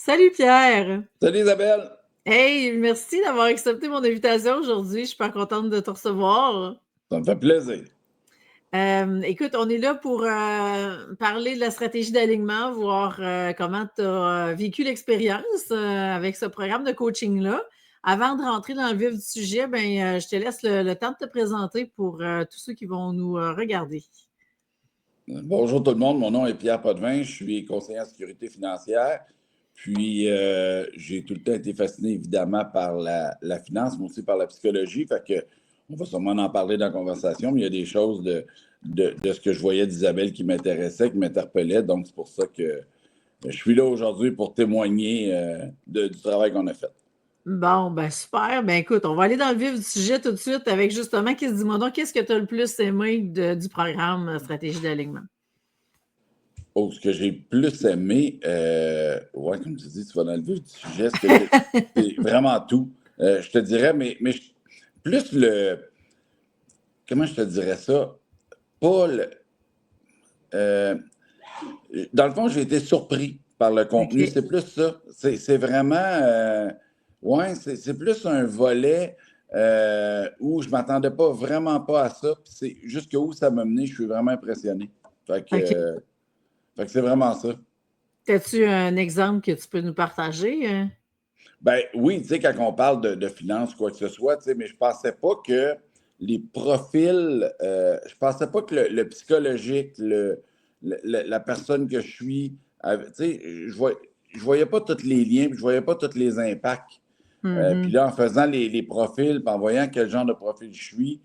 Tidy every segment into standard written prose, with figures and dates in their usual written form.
Salut Pierre! Salut Isabelle! Hey, merci d'avoir accepté mon invitation aujourd'hui. Je suis super contente de te recevoir. Ça me fait plaisir. Écoute, on est là pour parler de la stratégie d'alignement, voir comment tu as vécu l'expérience avec ce programme de coaching-là. Avant de rentrer dans le vif du sujet, je te laisse le temps de te présenter pour tous ceux qui vont nous regarder. Bonjour tout le monde, mon nom est Pierre Potvin, je suis conseiller en sécurité financière. Puis, j'ai tout le temps été fasciné évidemment par la finance, mais aussi par la psychologie. Fait que on va sûrement en parler dans la conversation, mais il y a des choses de ce que je voyais d'Isabelle qui m'intéressaient, qui m'interpellaient. Donc, c'est pour ça que je suis là aujourd'hui pour témoigner du travail qu'on a fait. Bon, super. Écoute, on va aller dans le vif du sujet tout de suite avec justement, dis-moi donc, qu'est-ce que tu as le plus aimé du programme Stratégie d'alignement? Oh, ce que j'ai plus aimé, ouais, comme tu dis, tu vas dans le vif du sujet, c'est vraiment tout. Je te dirais, mais plus comment je te dirais ça? Pas le, dans le fond, j'ai été surpris par le contenu. OK. C'est plus ça. C'est vraiment, ouais, c'est plus un volet où je m'attendais pas vraiment pas à ça. Puis c'est jusqu'où ça m'a mené, je suis vraiment impressionné. Fait que c'est vraiment ça. As-tu un exemple que tu peux nous partager? Ben oui, tu sais, quand on parle de finances, quoi que ce soit, tu sais, mais je pensais pas que les profils, je pensais pas que le psychologique, la personne que je suis, tu sais, je voyais pas tous les liens, puis je voyais pas tous les impacts. Puis là, en faisant les profils, puis en voyant quel genre de profil je suis,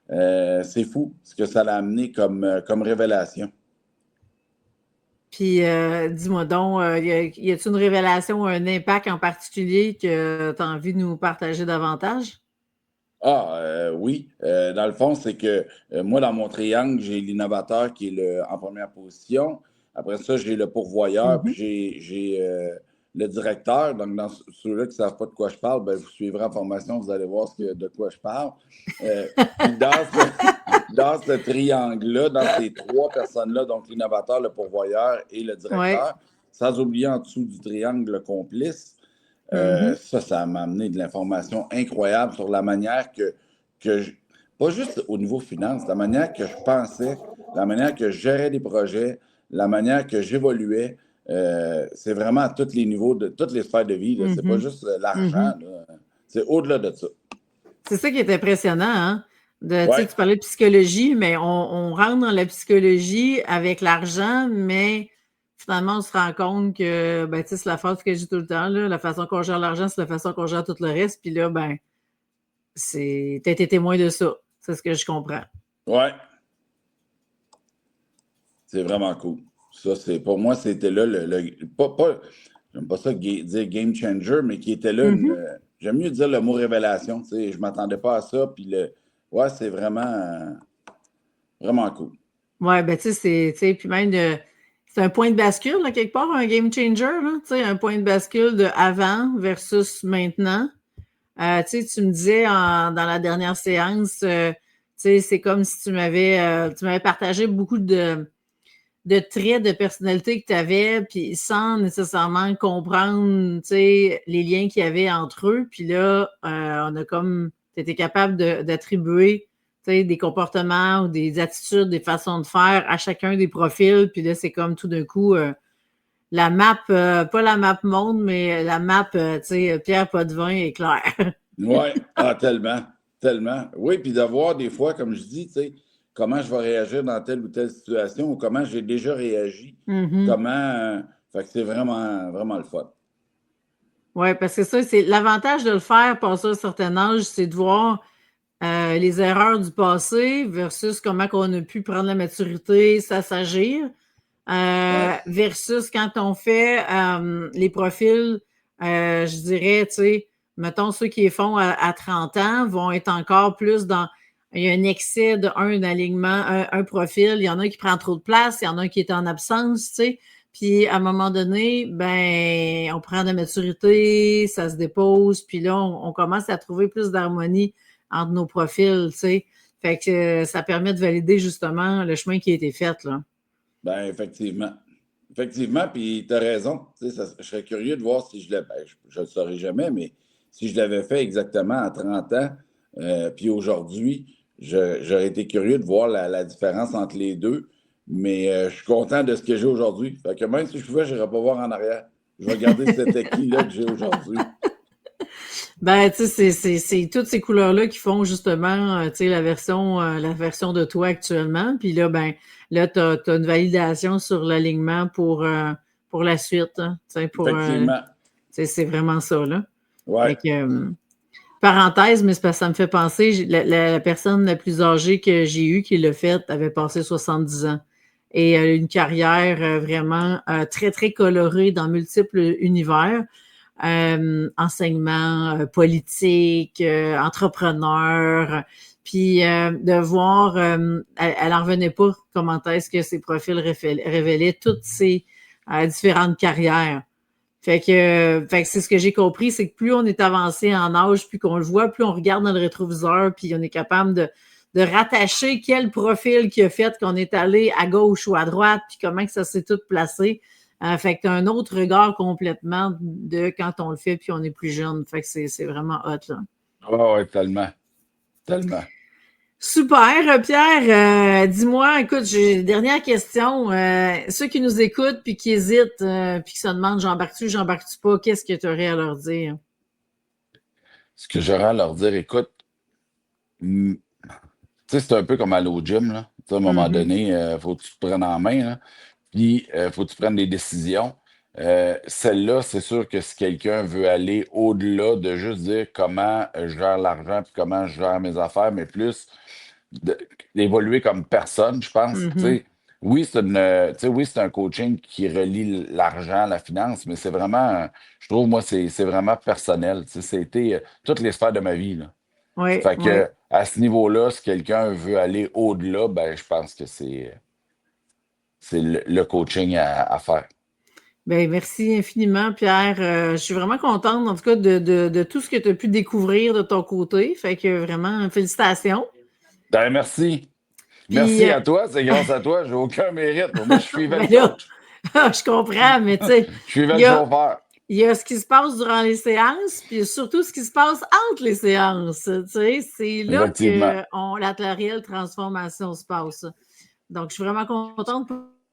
c'est fou ce que ça l'a amené comme révélation. Puis, dis-moi donc, y a-t-il une révélation ou un impact en particulier que tu as envie de nous partager davantage? Oui. Dans le fond, c'est que moi, dans mon triangle, j'ai l'innovateur qui est en première position. Après ça, j'ai le pourvoyeur, puis j'ai le directeur. Donc, dans ceux-là qui ne savent pas de quoi je parle, ben, vous suivrez en formation, vous allez voir de quoi je parle. Puis dans ce triangle-là, dans ces trois personnes-là, donc l'innovateur, le pourvoyeur et le Oui. directeur, sans oublier en dessous du triangle le complice, ça m'a amené de l'information incroyable sur la manière pas juste au niveau finance, la manière que je pensais, la manière que je gérais des projets, la manière que j'évoluais. C'est vraiment à tous les niveaux, de toutes les sphères de vie. Là. C'est pas juste l'argent. Là. C'est au-delà de ça. C'est ça qui est impressionnant, hein? Ouais, Tu parlais de psychologie, mais on rentre dans la psychologie avec l'argent, mais finalement, on se rend compte que, c'est la phrase que j'ai tout le temps, là, la façon qu'on gère l'argent, c'est la façon qu'on gère tout le reste. Puis là, t'as été témoin de ça. C'est ce que je comprends. ouais. C'est vraiment cool. Ça, pour moi, c'était là j'aime pas ça dire game changer, mais qui était là j'aime mieux dire le mot révélation. Tu sais, je m'attendais pas à ça. Puis ouais, c'est vraiment cool. Ouais, puis même c'est un point de bascule, là, quelque part, un game changer, là, un point de bascule de avant versus maintenant. Tu me disais dans la dernière séance, c'est comme si tu m'avais partagé beaucoup de traits de personnalité que tu avais, puis sans nécessairement comprendre, les liens qu'il y avait entre eux. Puis là, on a comme, tu étais capable d'attribuer, des comportements ou des attitudes, des façons de faire à chacun des profils. Puis là, c'est comme tout d'un coup, la map, pas la map monde, mais la map, Pierre Potvin est claire. Ouais, tellement, tellement. Oui, puis de voir des fois, comme je dis, tu sais, comment je vais réagir dans telle ou telle situation ou comment j'ai déjà réagi. Fait que c'est vraiment, vraiment le fun. Oui, parce que ça, c'est l'avantage de le faire passer un certain âge, c'est de voir les erreurs du passé versus comment on a pu prendre la maturité, s'agir, Ouais. versus quand on fait les profils, je dirais, mettons ceux qui les font à 30 ans vont être encore plus il y a un excès d'un alignement, un profil, il y en a qui prend trop de place, il y en a qui est en absence, tu sais. Puis, à un moment donné, on prend de la maturité, ça se dépose, puis là, on commence à trouver plus d'harmonie entre nos profils, tu sais. Fait que ça permet de valider justement le chemin qui a été fait, là. Effectivement. Effectivement, puis tu as raison. Je serais curieux de voir si je ne le saurais jamais, mais si je l'avais fait exactement à 30 ans, puis aujourd'hui, j'aurais été curieux de voir la différence entre les deux. Mais je suis content de ce que j'ai aujourd'hui. Fait que même si je pouvais, je n'irais pas voir en arrière. Je vais garder cet acquis-là que j'ai aujourd'hui. Ben, tu sais, c'est toutes ces couleurs-là qui font justement, tu sais, la version de toi actuellement. Puis là, ben, là, t'as une validation sur l'alignement pour la suite, hein, tu sais, Effectivement. c'est vraiment ça, là. Ouais. Fait que, parenthèse, mais c'est parce que ça me fait penser, la personne la plus âgée que j'ai eue qui l'a fait avait passé 70 ans. Et elle a une carrière vraiment très, très colorée dans multiples univers. Enseignement politique, entrepreneur, puis de voir, elle n'en revenait pas comment est-ce que ces profils révélaient toutes ces différentes carrières. Fait que c'est ce que j'ai compris, c'est que plus on est avancé en âge, plus qu'on le voit, plus on regarde dans le rétroviseur, puis on est capable de rattacher quel profil qui a fait qu'on est allé à gauche ou à droite, puis comment que ça s'est tout placé. Fait que tu as un autre regard complètement de quand on le fait, puis on est plus jeune. Fait que c'est vraiment hot, là. Oh, ouais, tellement. Tellement. Super, Pierre. Dis-moi, écoute, j'ai une dernière question. Ceux qui nous écoutent puis qui hésitent puis qui se demandent j'embarque-tu pas, qu'est-ce que tu aurais à leur dire? Ce que j'aurais à leur dire, écoute, tu sais, c'est un peu comme aller au gym, là. Tu sais, à un moment donné, faut que tu te prennes en main, là. Puis, faut que tu prennes des décisions. Celle-là, c'est sûr que si quelqu'un veut aller au-delà de juste dire comment je gère l'argent puis comment je gère mes affaires, mais plus d'évoluer comme personne, je pense. Tu sais, oui, oui, c'est un coaching qui relie l'argent, la finance, mais c'est vraiment, je trouve, moi, c'est vraiment personnel. Tu sais, c'était toutes les sphères de ma vie, là. Oui, Fait oui. que à ce niveau-là, si quelqu'un veut aller au-delà, ben, je pense que c'est le coaching à faire. Ben, merci infiniment, Pierre. Je suis vraiment contente, en tout cas, de tout ce que tu as pu découvrir de ton côté. Fait que vraiment, félicitations. Ben, merci. Puis, Merci à toi. C'est grâce à toi. J'ai aucun mérite. Moi, je suivais le ben là, coach. je comprends, mais tu sais, Je suivais il le y a, chauffeur. il y a ce qui se passe durant les séances, puis surtout ce qui se passe entre les séances. Tu sais, c'est là Effectivement. que la réelle transformation se passe. Donc, je suis vraiment contente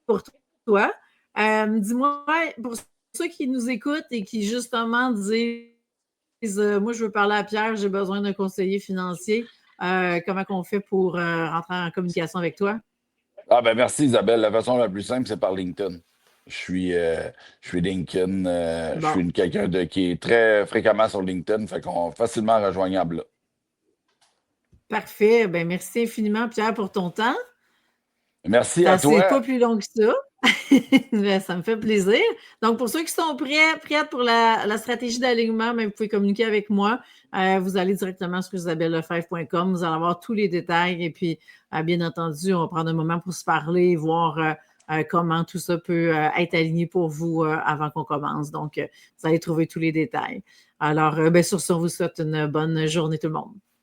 pour toi. Dis-moi, pour ceux qui nous écoutent et qui justement disent moi, je veux parler à Pierre, j'ai besoin d'un conseiller financier, comment on fait pour rentrer en communication avec toi? Ah ben merci Isabelle. La façon la plus simple, c'est par LinkedIn. Je suis LinkedIn. Je Bon, suis quelqu'un qui est très fréquemment sur LinkedIn. Fait qu'on est facilement rejoignable là. parfait. Ben, merci infiniment, Pierre, pour ton temps. Merci à C'est toi. pas plus long que ça. Ben, ça me fait plaisir. Donc, pour ceux qui sont prêts pour la stratégie d'alignement, ben, vous pouvez communiquer avec moi. Vous allez directement sur isabellelefebvre.com. Vous allez avoir tous les détails. Et puis, bien entendu, on va prendre un moment pour se parler, voir comment tout ça peut être aligné pour vous avant qu'on commence. Donc, vous allez trouver tous les détails. Alors, ben, sur ce, on vous souhaite une bonne journée tout le monde.